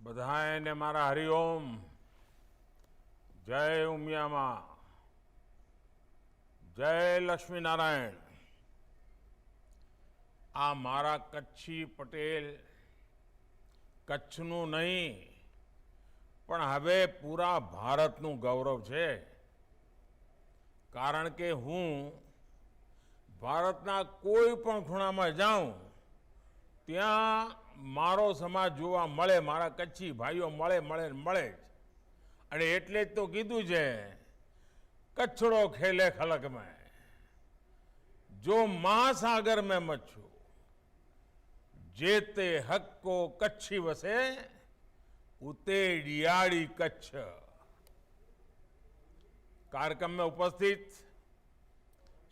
बधाई ने मारा हरिओम। जय उमिया मां, जय लक्ष्मी नारायण। आ मारा कच्छी पटेल कच्छનું નહીં પણ હવે પૂરા ભારતનું ગૌરવ છે, કારણ કે હું ભારતના કોઈ પણ ખૂણામાં જાઉં ત્યાં મારો સમાજ જોવા મળે, મારા કચ્છી ભાઈઓ મળે મળે મળે જ। અને એટલે જ તો કીધું છે, કચ્છડો ખેલે ખલક में, जो महासागर में मच्छू, जेते हक को कच्छी वसे, उते डियाड़ी कच्छ। कार्यक्रम में उपस्थित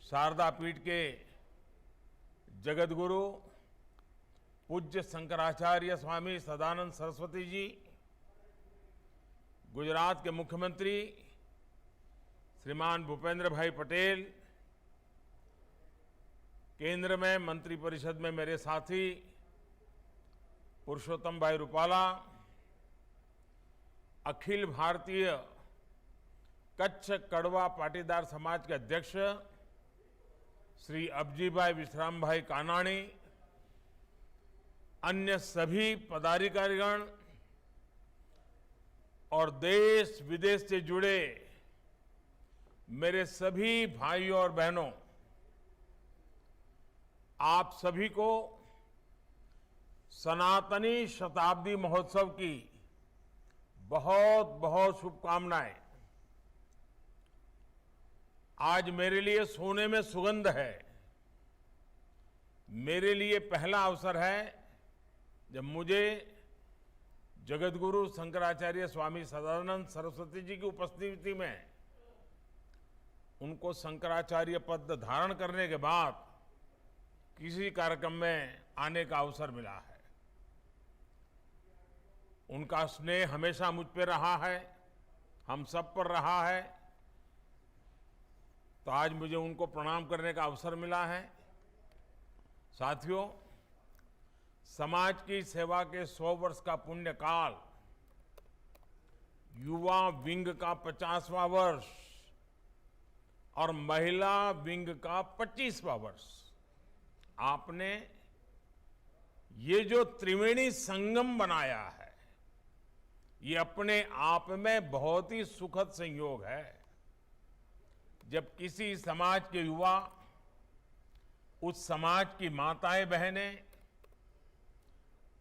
शारदा पीठ के जगत गुरु पूज्य शंकराचार्य स्वामी सदानंद सरस्वती जी, गुजरात के मुख्यमंत्री श्रीमान भूपेंद्र भाई पटेल, केंद्र में मंत्रिपरिषद में मेरे साथी पुरुषोत्तम भाई रूपाला, अखिल भारतीय कच्छ कड़वा पाटीदार समाज के अध्यक्ष श्री अबजी भाई विश्राम भाई कानाणी, अन्य सभी पदाधिकारीगण और देश विदेश से जुड़े मेरे सभी भाइयों और बहनों, आप सभी को सनातनी शताब्दी महोत्सव की बहुत बहुत शुभकामनाएं। आज मेरे लिए सोने में सुगंध है। मेरे लिए पहला अवसर है जब मुझे जगतगुरु शंकराचार्य स्वामी सदानंद सरस्वती जी की उपस्थिति में उनको शंकराचार्य पद धारण करने के बाद किसी कार्यक्रम में आने का अवसर मिला है। उनका स्नेह हमेशा मुझ पर रहा है, हम सब पर रहा है, तो आज मुझे उनको प्रणाम करने का अवसर मिला है। साथियों, समाज की सेवा के 100 वर्ष का पुण्य काल, युवा विंग का 50वां वर्ष और महिला विंग का 25वां वर्ष, आपने ये जो त्रिवेणी संगम बनाया है, ये अपने आप में बहुत ही सुखद संयोग है। जब किसी समाज के युवा उस समाज की माताएं बहनें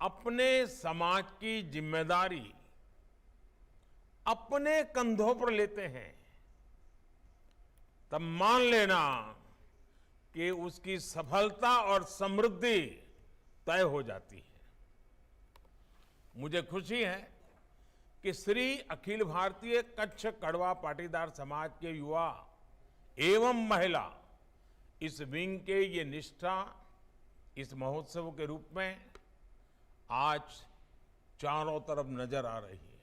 अपने समाज की जिम्मेदारी अपने कंधों पर लेते हैं, तब मान लेना कि उसकी सफलता और समृद्धि तय हो जाती है। मुझे खुशी है कि श्री अखिल भारतीय कच्छ कड़वा पाटीदार समाज के युवा एवं महिला इस विंग के ये निष्ठा इस महोत्सव के रूप में आज चारों तरफ नजर आ रही है।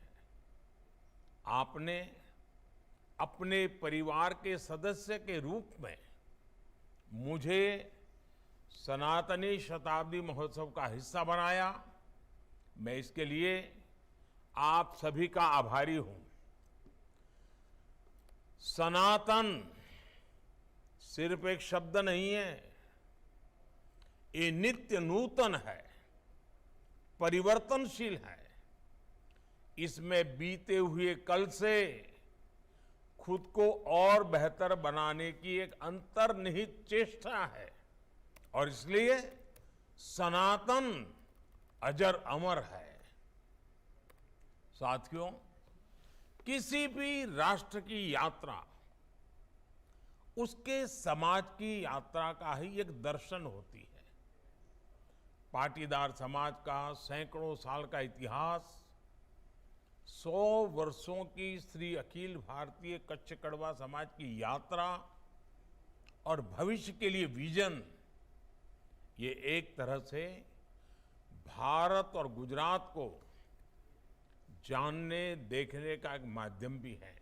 आपने अपने परिवार के सदस्य के रूप में मुझे सनातनी शताब्दी महोत्सव का हिस्सा बनाया। मैं इसके लिए आप सभी का आभारी हूं। सनातन सिर्फ एक शब्द नहीं है, ये नित्य नूतन है, परिवर्तनशील है। इसमें बीते हुए कल से खुद को और बेहतर बनाने की एक अंतर्निहित चेष्टा है, और इसलिए सनातन अजर अमर है। साथियों, किसी भी राष्ट्र की यात्रा उसके समाज की यात्रा का ही एक दर्शन होती है। पाटीदार समाज का सैकड़ों साल का इतिहास, 100 वर्षों की श्री अखिल भारतीय कच्छ कड़वा समाज की यात्रा और भविष्य के लिए विजन, ये एक तरह से भारत और गुजरात को जानने देखने का एक माध्यम भी है।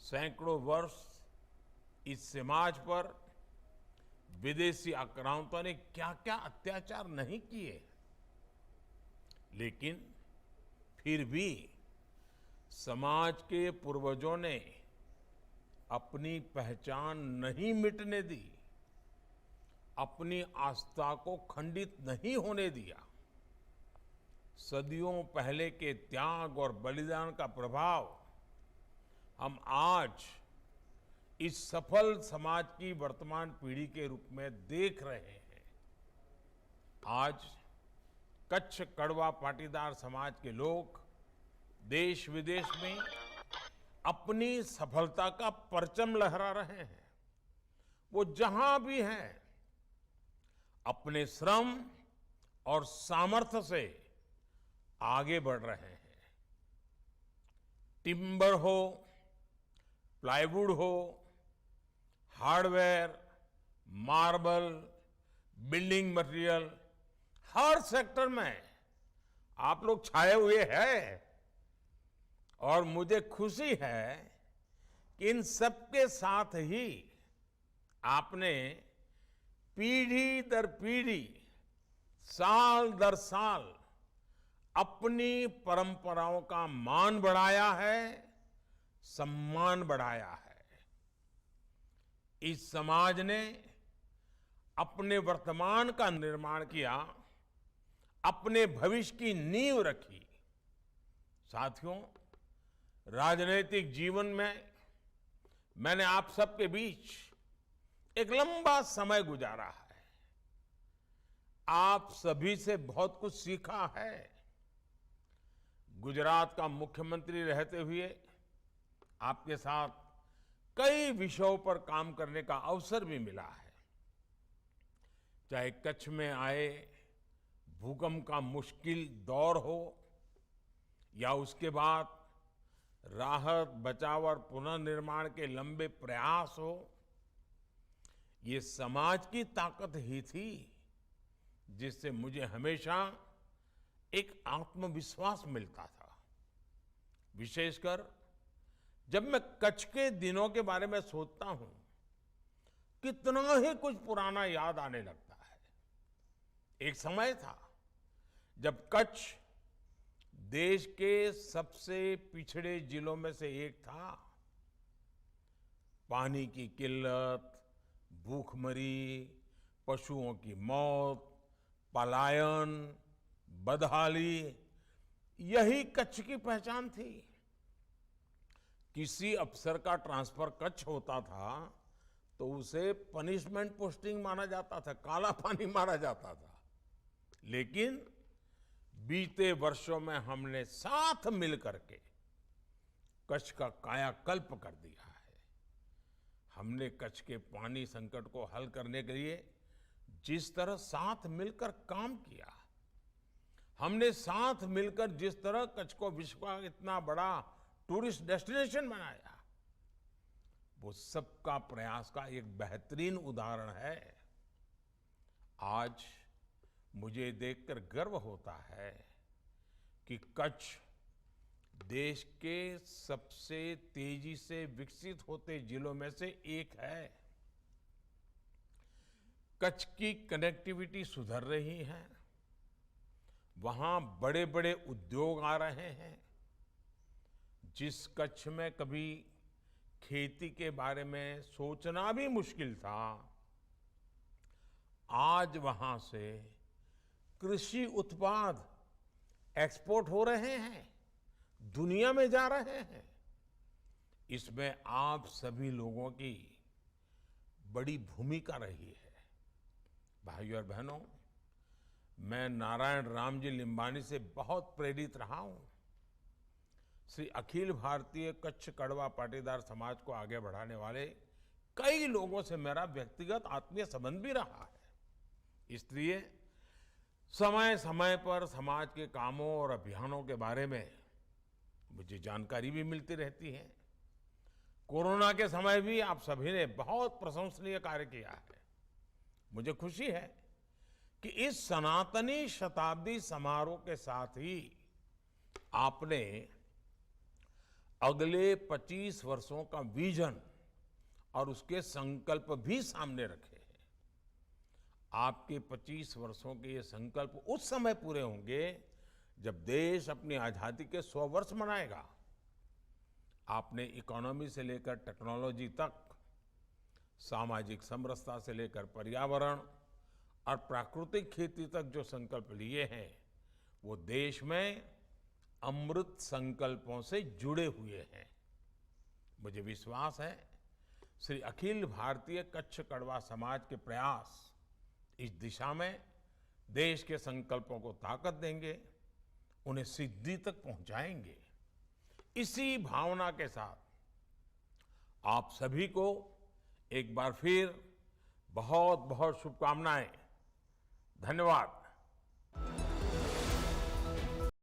सैकड़ों वर्ष इस समाज पर विदेशी आक्रांतों ने क्या क्या अत्याचार नहीं किए, लेकिन फिर भी समाज के पूर्वजों ने अपनी पहचान नहीं मिटने दी, अपनी आस्था को खंडित नहीं होने दिया। सदियों पहले के त्याग और बलिदान का प्रभाव हम आज इस सफल समाज की वर्तमान पीढ़ी के रूप में देख रहे हैं। आज कच्छ कड़वा पाटीदार समाज के लोग देश विदेश में अपनी सफलता का परचम लहरा रहे हैं। वो जहां भी हैं, अपने श्रम और सामर्थ्य से आगे बढ़ रहे हैं। टिम्बर हो, प्लाईवुड हो, हार्डवेयर, मार्बल, बिल्डिंग मटेरियल, हर सेक्टर में आप लोग छाए हुए हैं। और मुझे खुशी है कि इन सबके साथ ही आपने पीढ़ी दर पीढ़ी, साल दर साल अपनी परंपराओं का मान बढ़ाया है, सम्मान बढ़ाया है। इस समाज ने अपने वर्तमान का निर्माण किया, अपने भविष्य की नींव रखी। साथियों, राजनीतिक जीवन में मैंने आप सबके बीच एक लंबा समय गुजारा है। आप सभी से बहुत कुछ सीखा है। गुजरात का मुख्यमंत्री रहते हुए आपके साथ कई विषयों पर काम करने का अवसर भी मिला है। चाहे कच्छ में आए भूकंप का मुश्किल दौर हो या उसके बाद राहत, बचाव और पुनर्निर्माण के लंबे प्रयास हो, ये समाज की ताकत ही थी जिससे मुझे हमेशा एक आत्मविश्वास मिलता था। विशेषकर जब मैं कच्छ के दिनों के बारे में सोचता हूं, कितना ही कुछ पुराना याद आने लगता है। एक समय था जब कच्छ देश के सबसे पिछड़े जिलों में से एक था। पानी की किल्लत, भूखमरी, पशुओं की मौत, पलायन, बदहाली, यही कच्छ की पहचान थी। किसी अफसर का ट्रांसफर कच्छ होता था तो उसे पनिशमेंट पोस्टिंग माना जाता था, काला पानी मारा जाता था। लेकिन बीते वर्षों में हमने साथ मिलकर के कच्छ का कायाकल्प कर दिया है। हमने कच्छ के पानी संकट को हल करने के लिए जिस तरह साथ मिलकर काम किया, हमने साथ मिलकर जिस तरह कच्छ को विश्व का इतना बड़ा टूरिस्ट डेस्टिनेशन बनाया, वो सबका प्रयास का एक बेहतरीन उदाहरण है। आज मुझे देखकर गर्व होता है कि कच्छ देश के सबसे तेजी से विकसित होते जिलों में से एक है। कच्छ की कनेक्टिविटी सुधर रही है, वहां बड़े बड़े उद्योग आ रहे हैं। जिस कच्छ में कभी खेती के बारे में सोचना भी मुश्किल था, आज वहां से कृषि उत्पाद एक्सपोर्ट हो रहे हैं, दुनिया में जा रहे हैं। इसमें आप सभी लोगों की बड़ी भूमिका रही है। भाइयों और बहनों, मैं नारायण राम जी लिम्बानी से बहुत प्रेरित रहा हूं। श्री अखिल भारतीय कच्छ कड़वा पाटीदार समाज को आगे बढ़ाने वाले कई लोगों से मेरा व्यक्तिगत आत्मीय संबंध भी रहा है। इसलिए समय समय पर समाज के कामों और अभियानों के बारे में मुझे जानकारी भी मिलती रहती है। कोरोना के समय भी आप सभी ने बहुत प्रशंसनीय कार्य किया है। मुझे खुशी है कि इस सनातनी शताब्दी समारोह के साथ ही आपने अगले 25 वर्षों का विजन और उसके संकल्प भी सामने रखे हैं। आपके 25 वर्षों के ये संकल्प उस समय पूरे होंगे जब देश अपनी आजादी के 100 वर्ष मनाएगा, आपने इकोनॉमी से लेकर टेक्नोलॉजी तक, सामाजिक समरसता से लेकर पर्यावरण और प्राकृतिक खेती तक जो संकल्प लिए हैं, वो देश में अमृत संकल्पों से जुड़े हुए हैं। मुझे विश्वास है श्री अखिल भारतीय कच्छ कड़वा समाज के प्रयास इस दिशा में देश के संकल्पों को ताकत देंगे, उन्हें सिद्धि तक पहुंचाएंगे। इसी भावना के साथ आप सभी को एक बार फिर बहुत बहुत शुभकामनाएं। धन्यवाद।